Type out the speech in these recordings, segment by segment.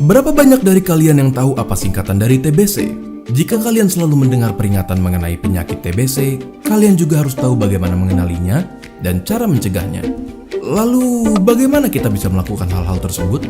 Berapa banyak dari kalian yang tahu apa singkatan dari TBC? Jika kalian selalu mendengar peringatan mengenai penyakit TBC, kalian juga harus tahu bagaimana mengenalinya dan cara mencegahnya. Lalu, bagaimana kita bisa melakukan hal-hal tersebut?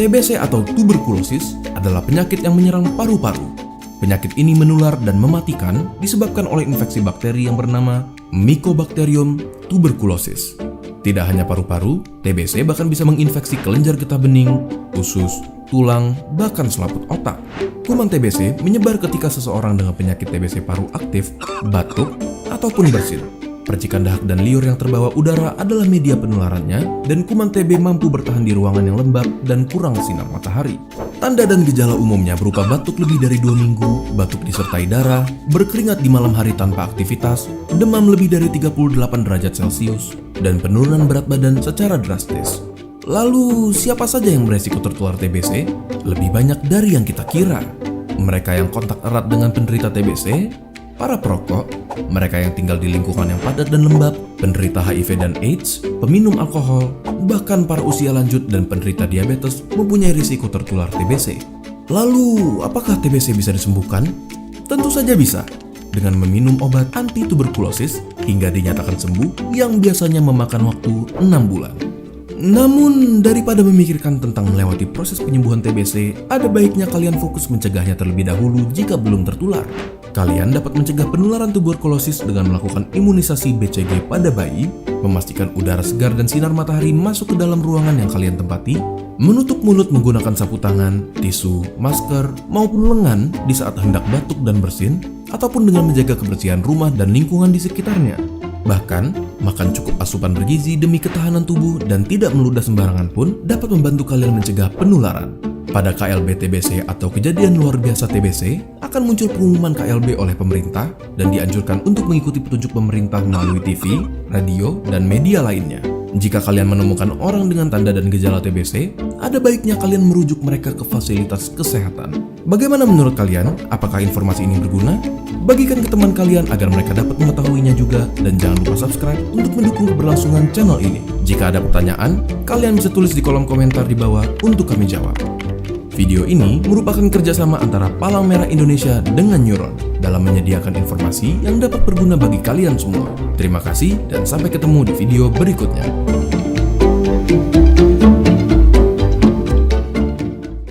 TBC atau tuberkulosis adalah penyakit yang menyerang paru-paru. Penyakit ini menular dan mematikan disebabkan oleh infeksi bakteri yang bernama Mycobacterium tuberculosis. Tidak hanya paru-paru, TBC bahkan bisa menginfeksi kelenjar getah bening, usus, tulang, bahkan selaput otak. Kuman TBC menyebar ketika seseorang dengan penyakit TBC paru aktif, batuk, ataupun bersin. Percikan dahak dan liur yang terbawa udara adalah media penularannya, dan kuman TB mampu bertahan di ruangan yang lembab dan kurang sinar matahari. Tanda dan gejala umumnya berupa batuk lebih dari 2 minggu, batuk disertai darah, berkeringat di malam hari tanpa aktivitas, demam lebih dari 38 derajat Celcius, dan penurunan berat badan secara drastis. Lalu, siapa saja yang beresiko tertular TBC? Lebih banyak dari yang kita kira. Mereka yang kontak erat dengan penderita TBC, para perokok, mereka yang tinggal di lingkungan yang padat dan lembab, penderita HIV dan AIDS, peminum alkohol, bahkan para usia lanjut dan penderita diabetes mempunyai risiko tertular TBC. Lalu, apakah TBC bisa disembuhkan? Tentu saja bisa, dengan meminum obat anti-tuberkulosis hingga dinyatakan sembuh yang biasanya memakan waktu 6 bulan. Namun, daripada memikirkan tentang melewati proses penyembuhan TBC, ada baiknya kalian fokus mencegahnya terlebih dahulu jika belum tertular. Kalian dapat mencegah penularan tuberkulosis dengan melakukan imunisasi BCG pada bayi, memastikan udara segar dan sinar matahari masuk ke dalam ruangan yang kalian tempati, menutup mulut menggunakan sapu tangan, tisu, masker, maupun lengan di saat hendak batuk dan bersin, ataupun dengan menjaga kebersihan rumah dan lingkungan di sekitarnya. Bahkan, makan cukup asupan bergizi demi ketahanan tubuh dan tidak meludah sembarangan pun dapat membantu kalian mencegah penularan. Pada KLB TBC atau kejadian luar biasa TBC, akan muncul pengumuman KLB oleh pemerintah dan dianjurkan untuk mengikuti petunjuk pemerintah melalui TV, radio, dan media lainnya. Jika kalian menemukan orang dengan tanda dan gejala TBC, ada baiknya kalian merujuk mereka ke fasilitas kesehatan. Bagaimana menurut kalian? Apakah informasi ini berguna? Bagikan ke teman kalian agar mereka dapat mengetahuinya juga, dan jangan lupa subscribe untuk mendukung keberlangsungan channel ini. Jika ada pertanyaan, kalian bisa tulis di kolom komentar di bawah untuk kami jawab. Video ini merupakan kerjasama antara Palang Merah Indonesia dengan Neuron dalam menyediakan informasi yang dapat berguna bagi kalian semua. Terima kasih dan sampai ketemu di video berikutnya.